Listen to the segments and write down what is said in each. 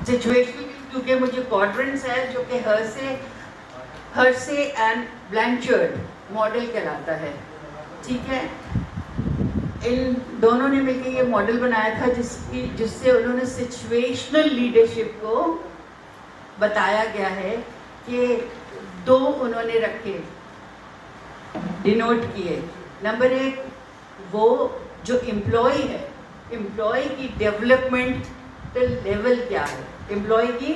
Situational کیونکہ مجھے کوڈرنٹس ہے جو کہ ہرسے اینڈ بلینچرڈ ماڈل کہلاتا ہے. ٹھیک ہے, ان دونوں نے مل کے یہ ماڈل بنایا تھا جس سے انہوں نے سچویشنل لیڈرشپ کو بتایا گیا ہے کہ دو انہوں نے رکھے, ڈینوٹ کیے. نمبر ایک, وہ جو امپلائی ہے, امپلائی کی ڈیولپمنٹل لیول کیا ہے, امپلائی کی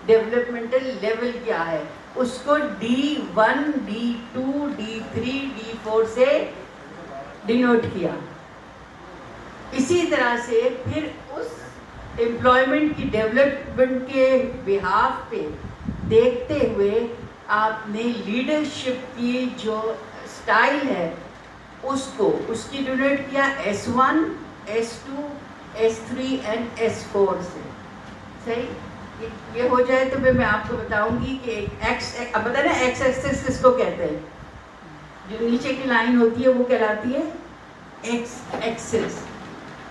ڈیولپمنٹل لیول کیا ہے, اس کو D1 D2 D3 D4 سے ڈینوٹ کیا. اسی طرح سے پھر اس امپلائمنٹ کی ڈیولپمنٹ کے بہاف پہ دیکھتے ہوئے آپ نے لیڈرشپ کی جو اسٹائل ہے اس کی ڈونیٹ کیا S1 S2 S3 and S4 سے. صحیح, یہ ہو جائے تو میں آپ کو بتاؤں گی کہ اب پتہ نا ایکس ایکسس کس کو کہتے ہیں, جو نیچے کی لائن ہوتی ہے وہ کہلاتی ہے ایکس ایکسس.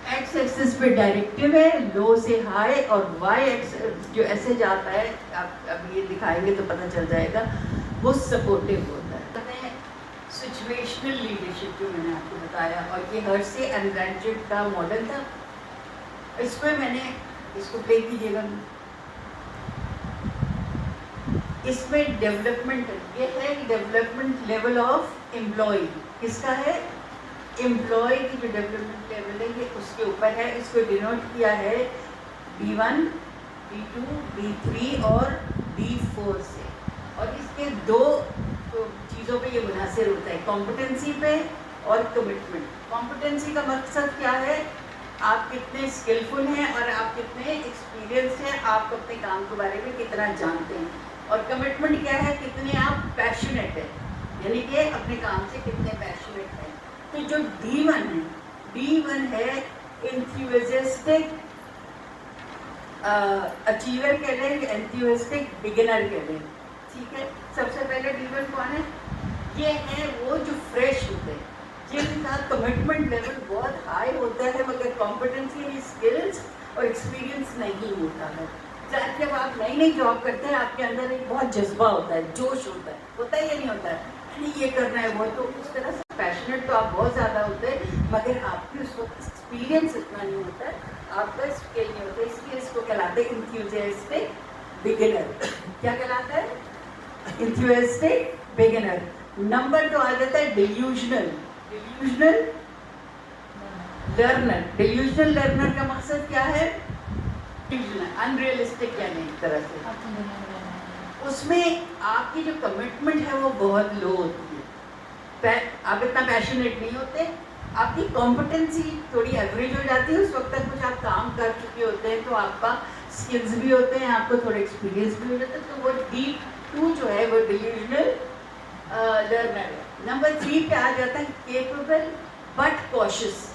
ایکس ایکسس پہ ڈائریکٹیو ہے لو سے ہائی, اور وائی ایکسس جو ایسے جاتا ہے, آپ اب یہ دکھائیں گے تو پتہ چل جائے گا, وہ سپورٹیو ہوتا ہے. سچویشنل لیڈرشپ جو میں نے آپ کو بتایا, اور یہ ہرسے اینڈ برینچرڈ کا ماڈل تھا. اس میں نے اس کو پلے کیجیے گا, اس میں ڈیولپمنٹ یہ ہے کہ ڈیولپمنٹ لیول آف امپلائی کس کا ہے, امپلائی کی جو ڈیولپمنٹ لیول ہے یہ اس کے اوپر ہے. اس کو ڈینوٹ کیا ہے D1 D2 D3 اور D4 سے, اور اس کے دو چیزوں پہ یہ منحصر ہوتا ہے, کمپٹنسی پہ اور کمٹمنٹ. کمپٹنسی کا مقصد کیا ہے, آپ کتنے اسکلفل ہیں اور آپ کتنے ایکسپیرئنس ہیں, آپ اپنے کام کے بارے میں کتنا جانتے ہیں. اور کمٹمنٹ کیا ہے, کتنے آپ پیشنیٹ ہیں, یعنی کہ اپنے کام سے کتنے پیشنیٹ ہیں. تو جو D1 ہے, D1 ہے انتھیوزسٹک اچیور کہہ لیں, انتھیوزسٹک بگنر کہہ لیں. ٹھیک ہے, سب سے پہلے D1 کون ہے, یہ ہے وہ جو فریش ہوتے ہیں, جن کا کمٹمنٹ لیول بہت ہائی ہوتا ہے مگر کمپٹنسی یعنی اسکلس اور ایکسپیرئنس نہیں ہوتا ہے. جب آپ نئی جاب کرتے ہیں آپ کے اندر ایک بہت جذبہ ہوتا ہے, جوش ہوتا ہے یا نہیں ہوتا ہے, یہ کرنا ہے وہ, تو اس طرح سے پیشنیٹ تو آپ بہت زیادہ ہوتے ہیں مگر آپ کی اس وقت ایکسپیرئنس اتنا نہیں ہوتا ہے, آپ کا اسکل نہیں ہوتا ہے. اس لیے اس کو کہلاتے ہیں انتھیوزسٹک بگنر. کیا کہلاتا ہے, انتھیوزسٹک بگنر. نمبر 2 آ جاتا ہے ڈیلیوژنل لرنر. ڈیلیوژنل لرنر کا مقصد کیا ہے, انریلسٹک یعنی ایک طرح سے, اس میں آپ کی جو کمٹمنٹ ہے وہ بہت لو ہوتی ہے, آپ اتنا پیشنیٹ نہیں ہوتے, آپ کی کمپٹنسی تھوڑی ایوریج ہو جاتی ہے. اس وقت تک کچھ آپ کام کر چکے ہوتے ہیں تو آپ کا اسکلز بھی ہوتے ہیں, آپ کو تھوڑا ایکسپیرینس بھی ہو جاتا ہے. تو وہ D2 جو ہے وہ ڈیلیوژنل لرنر ہے. نمبر 3 پہ آ جاتا ہے کیپیبل بٹ کوشس.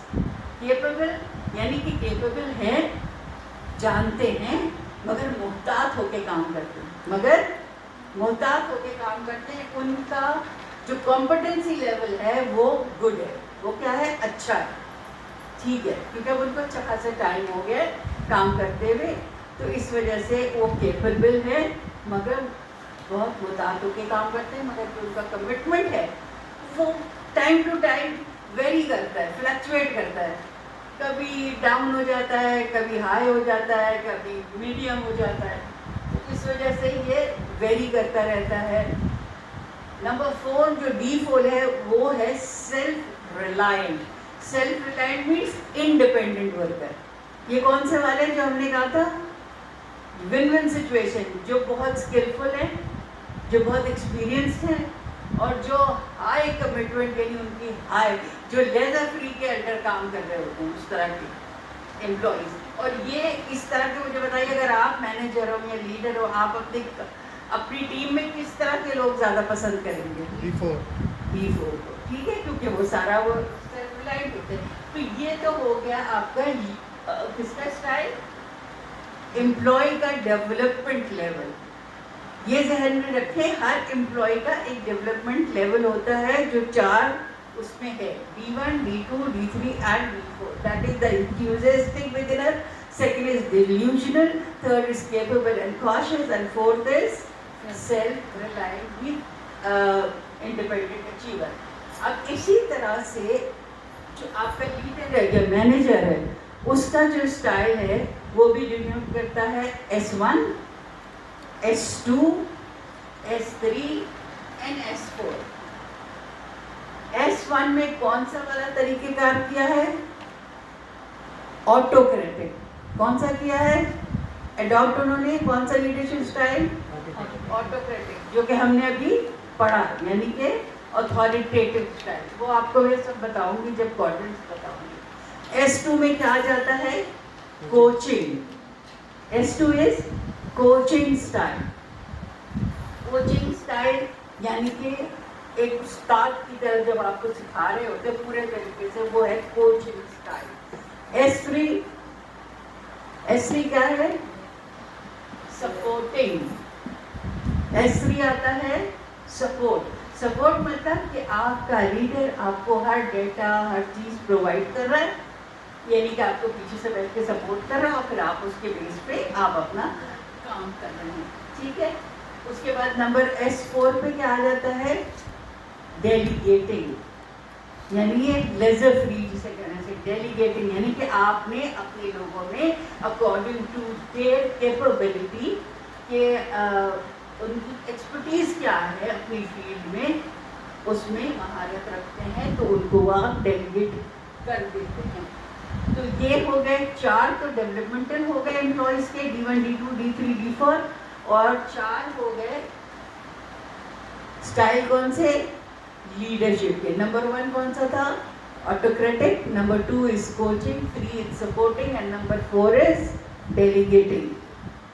کیپیبل یعنی کہ کیپیبل ہیں, جانتے ہیں مگر محتاط ہو کے کام کرتے ہیں. ان کا جو کمپٹنسی لیول ہے وہ گڈ ہے, وہ کیا ہے, اچھا ہے, ٹھیک ہے, کیونکہ اب ان کو اچھا خاصا ٹائم ہو گیا کام کرتے ہوئے, تو اس وجہ سے وہ کیپیبل ہے مگر بہت محتاط ہو کے کام کرتے ہیں. مگر جو ان کا کمٹمنٹ ہے وہ ٹائم ٹو ٹائم ویری کرتا ہے, فلکچویٹ کرتا ہے, کبھی ڈاؤن ہو جاتا ہے, کبھی ہائی ہو جاتا ہے, کبھی میڈیم ہو جاتا ہے. اس وجہ سے یہ ویری کرتا رہتا ہے. نمبر 4 جو D4 ہے وہ ہے self reliant. Self reliant means independent worker. یہ کون سے والے جو ہم نے کہا تھا, ون ون سچویشن, جو بہت اسکلفل ہیں, جو بہت ایکسپیرئنسڈ ہیں, اور جو ہائی کمٹمنٹ یعنی ان کی ہائی, جو لیزر فری کے انڈر کام کر رہے ہوتے ہیں, اس طرح کے امپلائیز. اور یہ اس طرح کے مجھے بتائیے, اگر آپ مینیجر ہو یا لیڈر ہو, آپ اپنی ٹیم میں کس طرح کے لوگ زیادہ پسند کریں گے, D4 کو. ٹھیک ہے, کیونکہ وہ سارا وہ سیلف ریلائنٹ ہوتے ہیں. تو یہ تو ہو گیا آپ کا کس کا اسٹائل, امپلائی کا ڈیولپمنٹ لیول. یہ ذہن میں رکھیں, ہر امپلائی کا ایک ڈیولپمنٹ لیول ہوتا ہے جو 4 اس میں ہے, D1 D2 D3 and D4. That is the enthusiastic beginner, second is delusional, third is capable and cautious, and fourth is self-reliant with independent achiever. अब इसी तरह से जो आपका लीडर है या मैनेजर है उसका जो स्टाइल है वो भी डिनोट करता है S1, S2, S3 and S4. S1 में कौन सा वाला तरीकेकार किया है? ऑटोक्रेटिक. कौन सा किया है? अडॉप्ट उन्होंने कौन सा लीडरशिप स्टाइल? ऑटोक्रेटिक, जो कि हमने अभी पढ़ा, यानी कि अथॉरिटेटिव स्टाइल. वो आपको मैं सब बताऊंगी जब क्वाड्रेंट्स बताऊंगी. S2 में क्या आ जाता है? Coaching. S2 is coaching style. Coaching style यानी कि एक उस्ताद की तरह जब आपको सिखा रहे होते पूरे तरीके से, वो है कोचिंग स्टाइल. S3 क्या है? सपोर्टिंग. S3 आता है सपोर्ट. सपोर्ट मतलब कि आपका लीडर आपको हर डेटा हर चीज़ प्रोवाइड कर रहा है, यानी कि आपको पीछे से बैठ के सपोर्ट कर रहा है और फिर आप उसके बेस पे आप अपना काम कर रहे हैं. ठीक है. उसके बाद नंबर S4 पे क्या आ जाता है? डेलीगेटिंग, यानी ये लेजर फ्री जिसे कहने से. डेलीगेटिंग यानी कि आपने अपने लोगों में अकॉर्डिंग टू देयर कैपेबिलिटी के उनकी एक्सपर्टीज क्या है अपनी फील्ड में, उसमें महारत रखते हैं तो उनको आप डेलीगेट कर देते हैं. तो ये हो गए 4 तो डेवलपमेंटल हो गए एम्प्लॉयज के, D1, D2, D3, D4, और 4 हो गए स्टाइल. कौन से? लीडरशिप के. नंबर 1 कौन सा था? Autocratic. Number 2 is coaching, 3 is supporting and number 4 is delegating.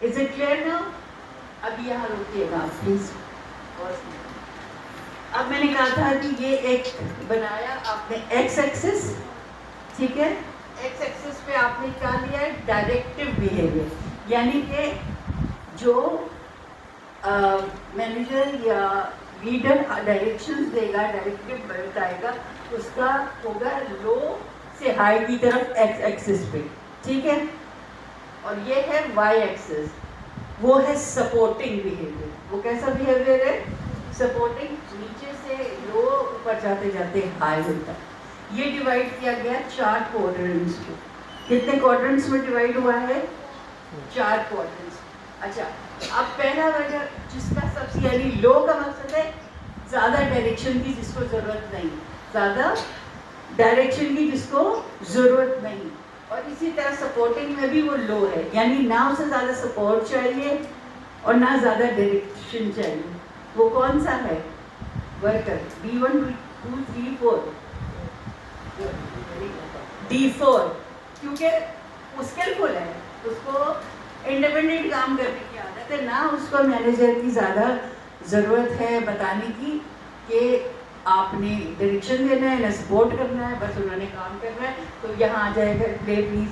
Is it clear now? अभी यहाँ रुकिएगा आप प्लीज. अब मैंने कहा था कि ये एक बनाया आपने एक्स एक्सिस. ठीक है. एक्स एक्सिस पे आपने क्या लिया है? डायरेक्टिव बिहेवियर, यानी कि जो मैनेजर या लीडर डायरेक्शंस देगा, डायरेक्टिव बताएगा, उसका होगा लो से हाई की तरफ एक्स एक्सिस पे. ठीक है. और ये है वाई एक्सिस, वो है सपोर्टिंग बिहेवियर. वो कैसा बिहेवियर है? सपोर्टिंग. नीचे से लो, ऊपर जाते जाते हाई होता है. ये डिवाइड किया गया 4 क्वाड्रेंट्स को. कितने क्वाड्रेंट्स में डिवाइड हुआ है? 4 क्वाड्रेंट्स. अच्छा, अब पहला वर्ग जिसका सबसे, यानी लो का मकसद है ज़्यादा डायरेक्शन की जिसको ज़रूरत नहीं, ज़्यादा डायरेक्शन की जिसको ज़रूरत नहीं. और इसी तरह सपोर्टिंग में भी वो लो है, यानी ना उसे ज़्यादा सपोर्ट चाहिए और ना ज़्यादा डायरेक्शन चाहिए. वो कौन सा है? Worker. D1, D2, D3, 4. D4 क्योंकि स्किलफुल है, उसको इंडिपेंडेंट काम करने की आदत है, ना उसको मैनेजर की ज़्यादा ज़रूरत है बताने की कि आपने डायरेक्शन देना है ना सपोर्ट करना है, बस उन्होंने काम करना है. तो यहाँ आ जाएगा प्ले प्लीज.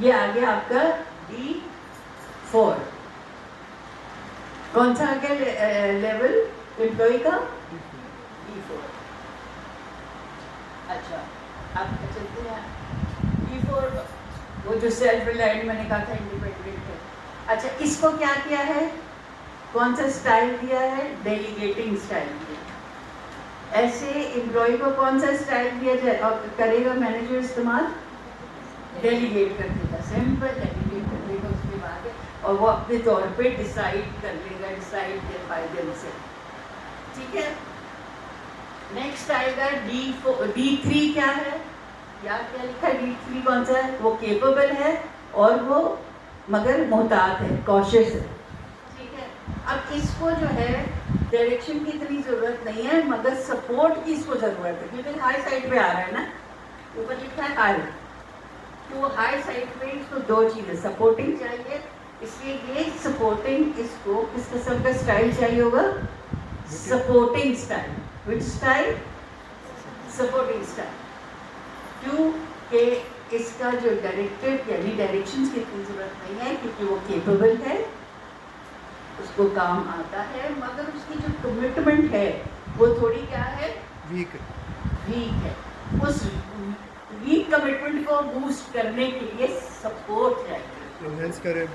ये आ गया आपका D4. कौन सा आ गया लेवल एम्प्लॉय का? D4. अच्छा, अब चलते हैं D4, वो जो सेल्फ रिलायंट मैंने कहा था इंडिपेंडेंट है. अच्छा, इसको क्या किया है? कौन सा स्टाइल दिया है? डेलीगेटिंग स्टाइल दिया. ऐसे एम्प्लॉय को कौन सा स्टाइल दिया जाए और करेगा मैनेजर इस्तेमाल? डेलीगेट कर देगा. सिंपल डेलीगेट कर देगा. उसके बाद और वो अपने तौर पे डिसाइड कर लेगा, डिसाइड के फायदे से. ठीक है. नेक्स्ट आएगा D3. क्या है? याद क्या लिखा है? D3 कौन सा है? वो केपेबल है और वो मगर मोहतात है, कॉशियस है. ठीक है. अब इसको जो है डायरेक्शन की इतनी ज़रूरत नहीं है, मगर सपोर्ट की इसको ज़रूरत है, क्योंकि हाई साइड पे आ रहा है ना, ऊपर लिखा है हाई, तो वो हाई साइड पे इसको 2 चीज़ें सपोर्टिंग चाहिए. इसलिए ये सपोर्टिंग, इसको किस किस्म का स्टाइल चाहिए होगा? Supporting style. विच स्टाइल? Supporting style. क्यों कि इसका जो डायरेक्टिव यानी डायरेक्शंस की इतनी ज़रूरत नहीं है, क्योंकि वो केपेबल है, उसको काम आता है, मगर उसकी जो कमिटमेंट है वो थोड़ी क्या है? वीक है. उस वीक कमिटमेंट को बूस्ट करने के लिए सपोर्ट चाहिए, एनहांस करे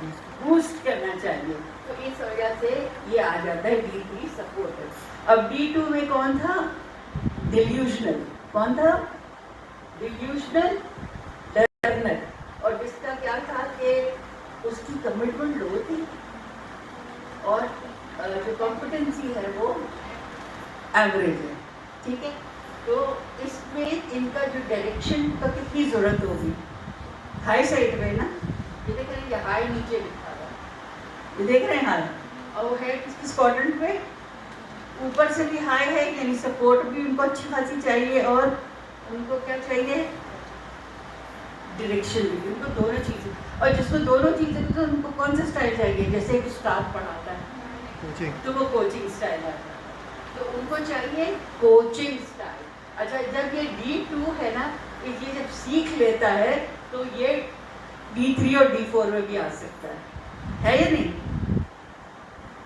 बूस्ट करना चाहिए। तो इस वजह से ये आ जाता है D3 सपोर्ट। अब D2 में कौन था? डिल्यूशनल। कौन था? Delusional learner. और जिसका क्या था कि उसकी कमिटमेंट लो थी और जो कॉम्पिटेंसी है वो एवरेज है, ठीक है। तो इसमें इनका जो डायरेक्शन का कितनी ज़रूरत होगी? हाई साइड में ना, ये देख रहे हैं, ये हाई नीचे लिखा हुआ है, ये देख रहे हैं हाई, और वो है किस क्वाड्रेंट पे? ऊपर से भी हाई है, यानी सपोर्ट भी उनको अच्छी खासी चाहिए और उनको क्या चाहिए? डायरेक्शन भी, उनको दोनों चीज़ें। और जिसको दोनों चीज़ें तो उनको कौन सा स्टाइल चाहिए? जैसे एक स्टाफ पढ़ाता है कोचिंग, तो वो कोचिंग स्टाइल आता है, तो उनको चाहिए कोचिंग स्टाइल। अच्छा, जब ये D2 है ना, ये जब सीख लेता है तो ये D3 और D4 में भी आ सकता है या नहीं?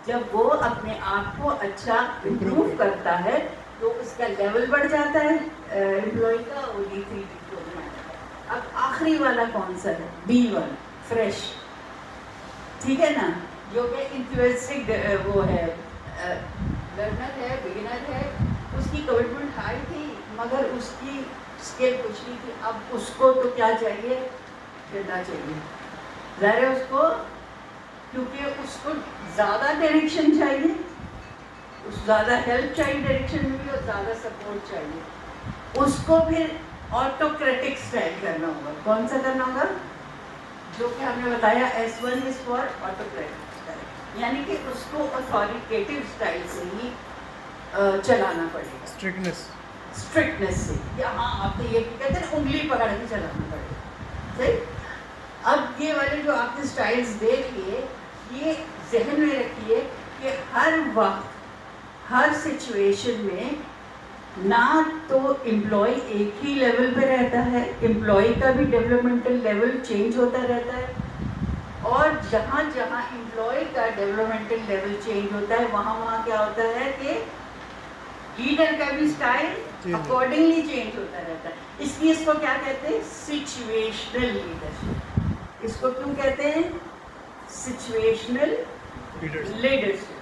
जब वो अपने आप को अच्छा इम्प्रूव करता है तो उसका लेवल बढ़ जाता है एम्प्लॉय का, वो D3 D4 में आ जाता है। अब आखिरी वाला कौन सा है? B1 फ्रेश, ठीक है ना, जो कि इंथुसियास्टिक वो है, लर्नर है, बिगिनर है, उसकी कमिटमेंट हाई थी मगर उसकी स्किल कुछ नहीं थी। अब उसको तो क्या चाहिए? करना चाहिए, ज़ाहिर है उसको, क्योंकि उसको ज़्यादा डायरेक्शन चाहिए, उस ज़्यादा हेल्प चाहिए डायरेक्शन में भी, और ज़्यादा सपोर्ट चाहिए। उसको फिर ऑटोक्रेटिक स्टाइल करना होगा। कौन सा करना होगा? जो कि हमने बताया S1 is for autocratic style, यानी कि उसको अथॉरिटेटिव स्टाइल से ही चलाना पड़ेगा, स्ट्रिक्टनेस से। हाँ, आपने ये कहते हैं उंगली पकड़ के चलाना पड़ेगा, सही। अब ये वाले जो आपने स्टाइल्स देख लिए, ये जहन में रखिए कि हर वक्त हर सिचुएशन में ना तो एम्प्लॉय एक ही लेवल पे रहता है, एम्प्लॉय का भी डेवलपमेंटल लेवल चेंज होता रहता है, और जहाँ जहाँ एम्प्लॉय का डेवलपमेंटल लेवल चेंज होता है वहाँ क्या होता है कि लीडर का भी स्टाइल अकॉर्डिंगली चेंज होता रहता है। इसलिए इसको क्या कहते हैं? Situational leadership. इसको क्यों कहते हैं? Situational leadership.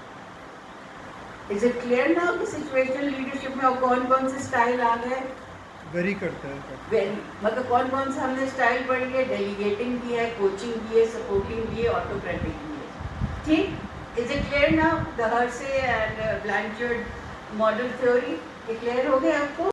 Is it clear now कि सिचुएशनल लीडरशिप में और कौन कौन से स्टाइल आ गए? वेरी करता है, वेरी मतलब कौन कौन सा हमने स्टाइल पढ़ी है? डेलीगेटिंग की है, कोचिंग की है, सपोर्टिंग की है, ऑटोक्रेटिक की है, ठीक। Is it clear now? The Hershey and Blanchard model theory clear हो गया आपको?